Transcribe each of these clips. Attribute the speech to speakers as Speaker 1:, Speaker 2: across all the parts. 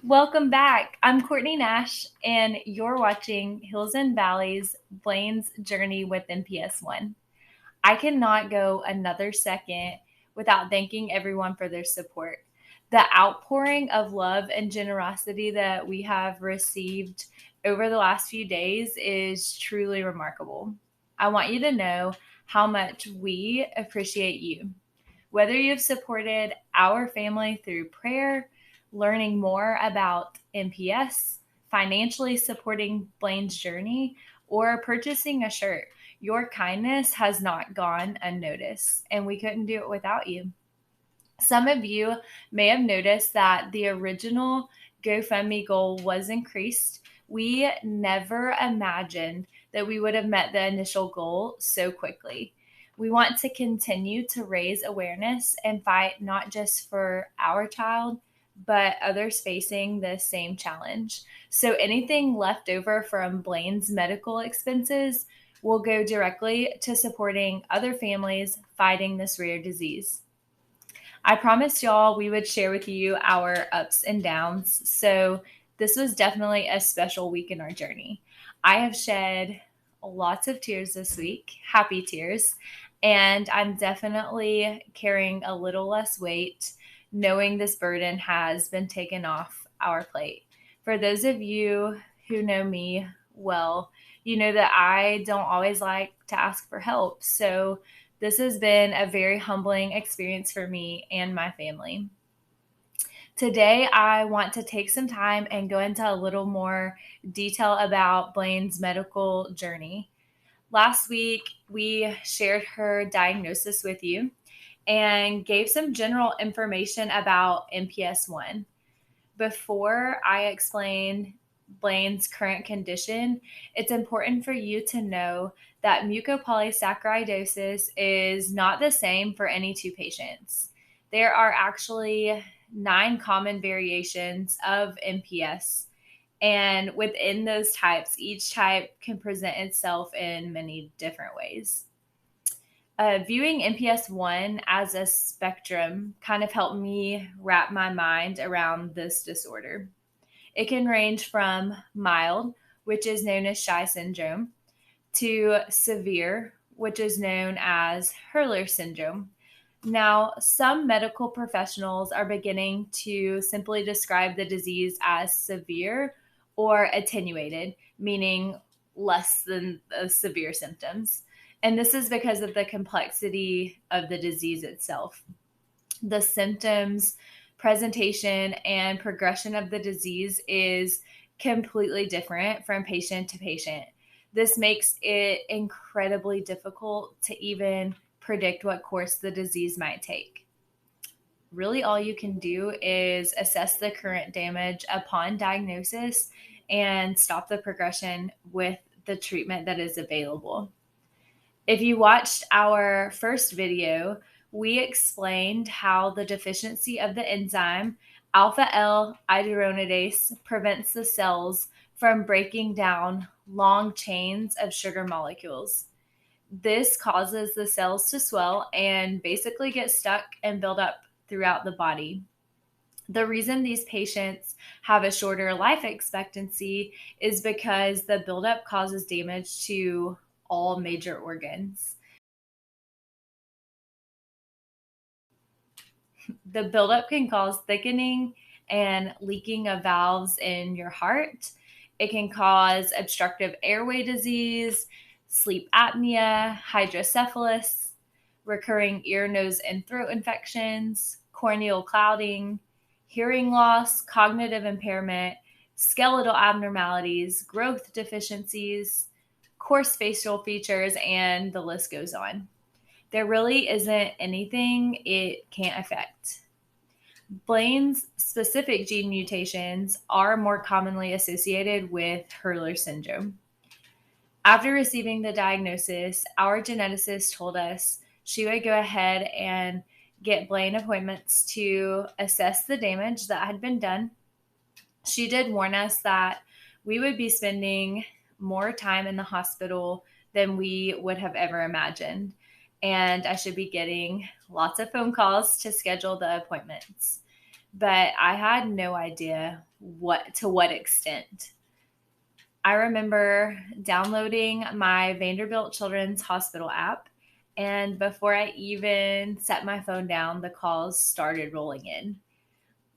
Speaker 1: Welcome back. I'm Courtney Nash, and you're watching Hills and Valleys Blayne's Journey with MPS1. I cannot go another second without thanking everyone for their support. The outpouring of love and generosity that we have received over the last few days is truly remarkable. I want you to know how much we appreciate you. Whether you've supported our family through prayer, learning more about MPS, financially supporting Blayne's journey, or purchasing a shirt, your kindness has not gone unnoticed, and we couldn't do it without you. Some of you may have noticed that the original GoFundMe goal was increased. We never imagined that we would have met the initial goal so quickly. We want to continue to raise awareness and fight not just for our child, but others facing the same challenge. So anything left over from Blayne's medical expenses will go directly to supporting other families fighting this rare disease. I promised y'all we would share with you our ups and downs. So this was definitely a special week in our journey. I have shed lots of tears this week, happy tears, and I'm definitely carrying a little less weight knowing this burden has been taken off our plate. For those of you who know me well, you know that I don't always like to ask for help. So this has been a very humbling experience for me and my family. Today, I want to take some time and go into a little more detail about Blayne's medical journey. Last week, we shared her diagnosis with you and gave some general information about MPS1. Before I explain Blayne's current condition, it's important for you to know that mucopolysaccharidosis is not the same for any two patients. There are actually 9 common variations of MPS, and within those types, each type can present itself in many different ways. Viewing MPS1 as a spectrum kind of helped me wrap my mind around this disorder. It can range from mild, which is known as shy syndrome, to severe, which is known as Hurler syndrome. Now, some medical professionals are beginning to simply describe the disease as severe or attenuated, meaning less than the severe symptoms. And this is because of the complexity of the disease itself. The symptoms, presentation, and progression of the disease is completely different from patient to patient. This makes it incredibly difficult to even predict what course the disease might take. Really, all you can do is assess the current damage upon diagnosis and stop the progression with the treatment that is available. If you watched our first video, we explained how the deficiency of the enzyme alpha L iduronidase prevents the cells from breaking down long chains of sugar molecules. This causes the cells to swell and basically get stuck and build up throughout the body. The reason these patients have a shorter life expectancy is because the buildup causes damage to all major organs. The buildup can cause thickening and leaking of valves in your heart. It can cause obstructive airway disease, sleep apnea, hydrocephalus, recurring ear, nose, and throat infections, corneal clouding, hearing loss, cognitive impairment, skeletal abnormalities, growth deficiencies, coarse facial features, and the list goes on. There really isn't anything it can't affect. Blayne's specific gene mutations are more commonly associated with Hurler syndrome. After receiving the diagnosis, our geneticist told us she would go ahead and get Blayne appointments to assess the damage that had been done. She did warn us that we would be spending more time in the hospital than we would have ever imagined. And I should be getting lots of phone calls to schedule the appointments. but I had no idea what extent. I remember downloading my Vanderbilt Children's Hospital app, and before I even set my phone down, the calls started rolling in.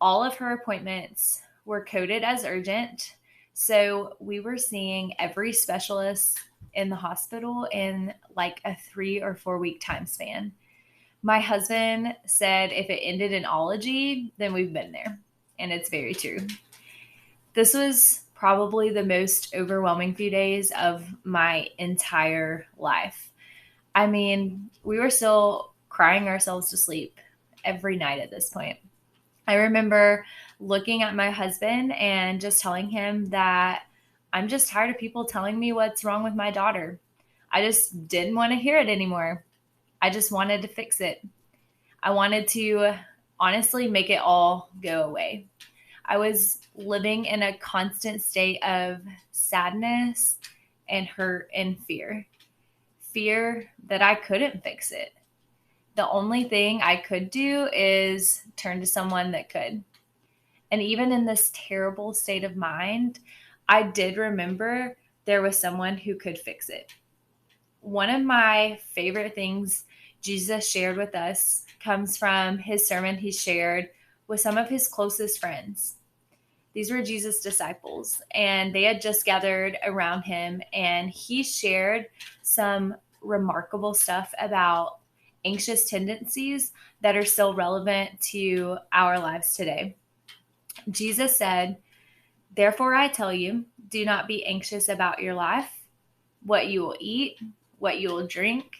Speaker 1: All of her appointments were coded as urgent, so we were seeing every specialist in the hospital in like a 3 or 4 week time span. My husband said if it ended in ology, then we've been there. And it's very true. This was probably the most overwhelming few days of my entire life. I mean, we were still crying ourselves to sleep every night at this point. I remember looking at my husband and just telling him that I'm just tired of people telling me what's wrong with my daughter. I just didn't want to hear it anymore. I just wanted to fix it. I wanted to honestly make it all go away. I was living in a constant state of sadness and hurt and fear. Fear that I couldn't fix it. The only thing I could do is turn to someone that could. And even in this terrible state of mind, I did remember there was someone who could fix it. One of my favorite things Jesus shared with us comes from his sermon he shared with some of his closest friends. These were Jesus' disciples, and they had just gathered around him, and he shared some remarkable stuff about anxious tendencies that are still relevant to our lives today. Jesus said, "Therefore I tell you, do not be anxious about your life, what you will eat, what you will drink,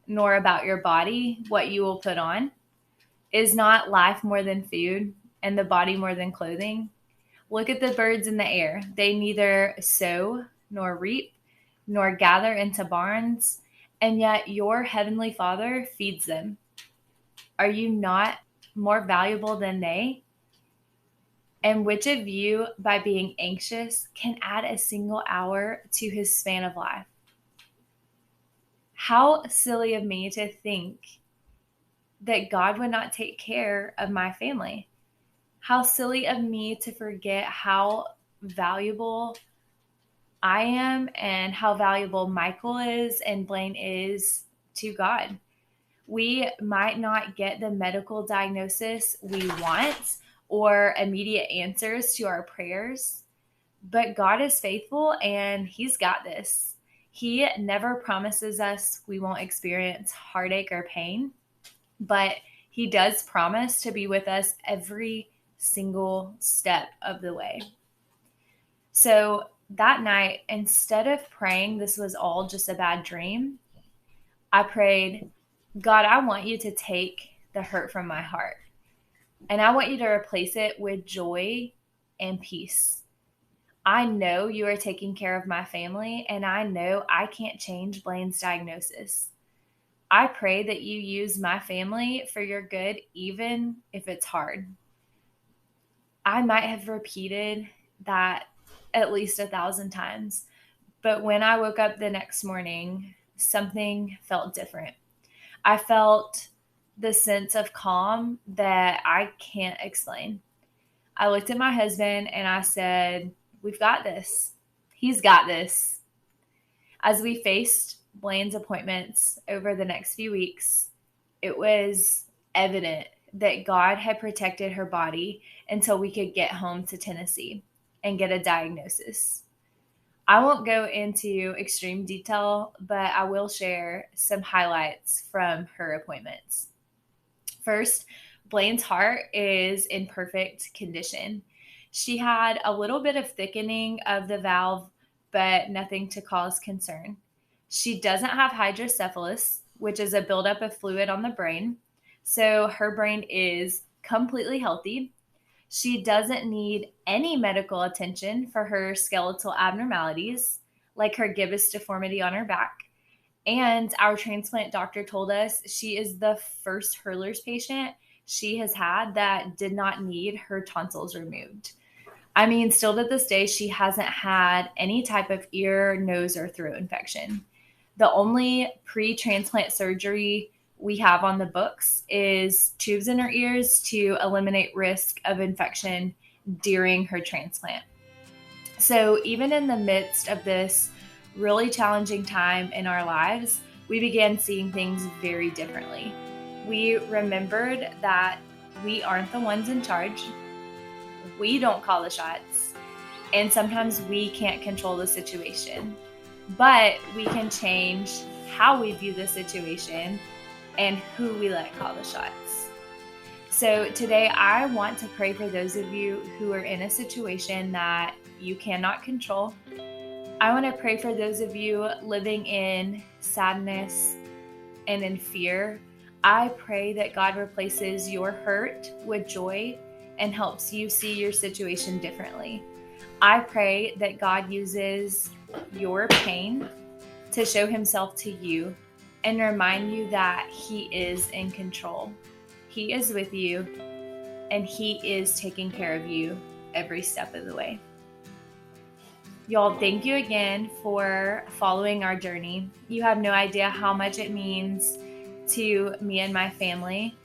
Speaker 1: nor about your body, what you will put on. Is not life more than food, and the body more than clothing? Look at the birds in the air. They neither sow nor reap, nor gather into barns, and yet your heavenly Father feeds them. Are you not more valuable than they? And which of you, by being anxious, can add a single hour to his span of life?" How silly of me to think that God would not take care of my family. How silly of me to forget how valuable I am and how valuable Michael is and Blayne is to God. We might not get the medical diagnosis we want or immediate answers to our prayers, but God is faithful and He's got this. He never promises us we won't experience heartache or pain, but He does promise to be with us every single step of the way. So that night, instead of praying this was all just a bad dream, I prayed, "God, I want you to take the hurt from my heart, and I want you to replace it with joy and peace. I know you are taking care of my family, and I know I can't change Blayne's diagnosis. I pray that you use my family for your good, even if it's hard." I might have repeated that at least 1,000 times, but when I woke up the next morning, something felt different. I felt the sense of calm that I can't explain. I looked at my husband and I said, "We've got this. He's got this." As we faced Blayne's appointments over the next few weeks, it was evident that God had protected her body until we could get home to Tennessee and get a diagnosis. I won't go into extreme detail, but I will share some highlights from her appointments. First, Blayne's heart is in perfect condition. She had a little bit of thickening of the valve, but nothing to cause concern. She doesn't have hydrocephalus, which is a buildup of fluid on the brain. So her brain is completely healthy. She doesn't need any medical attention for her skeletal abnormalities, like her gibbous deformity on her back. And our transplant doctor told us she is the first Hurler's patient she has had that did not need her tonsils removed. I mean, still to this day, she hasn't had any type of ear, nose, or throat infection. The only pre transplant surgery we have on the books is tubes in her ears to eliminate risk of infection during her transplant. So even in the midst of this really challenging time in our lives, we began seeing things very differently. We remembered that we aren't the ones in charge. We don't call the shots. And sometimes we can't control the situation. But we can change how we view the situation and who we let call the shots. So today I want to pray for those of you who are in a situation that you cannot control. I want to pray for those of you living in sadness and in fear. I pray that God replaces your hurt with joy and helps you see your situation differently. I pray that God uses your pain to show himself to you and remind you that he is in control. He is with you and he is taking care of you every step of the way. Y'all, thank you again for following our journey. You have no idea how much it means to me and my family.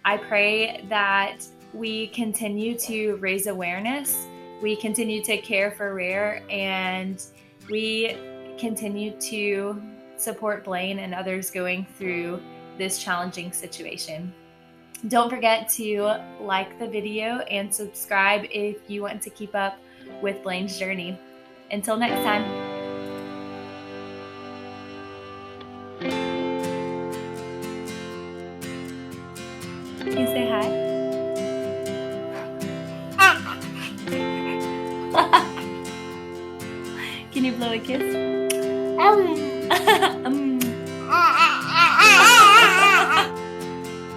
Speaker 1: I pray that we continue to raise awareness, we continue to care for Rare, and we continue to support Blayne and others going through this challenging situation. Don't forget to like the video and subscribe if you want to keep up with Blayne's journey. Until next time. Can you say hi? Can you blow a kiss?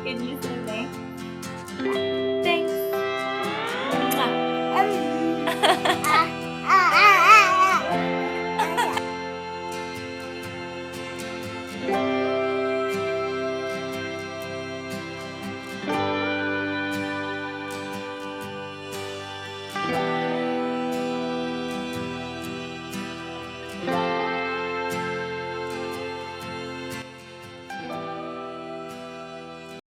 Speaker 1: Can you say thanks?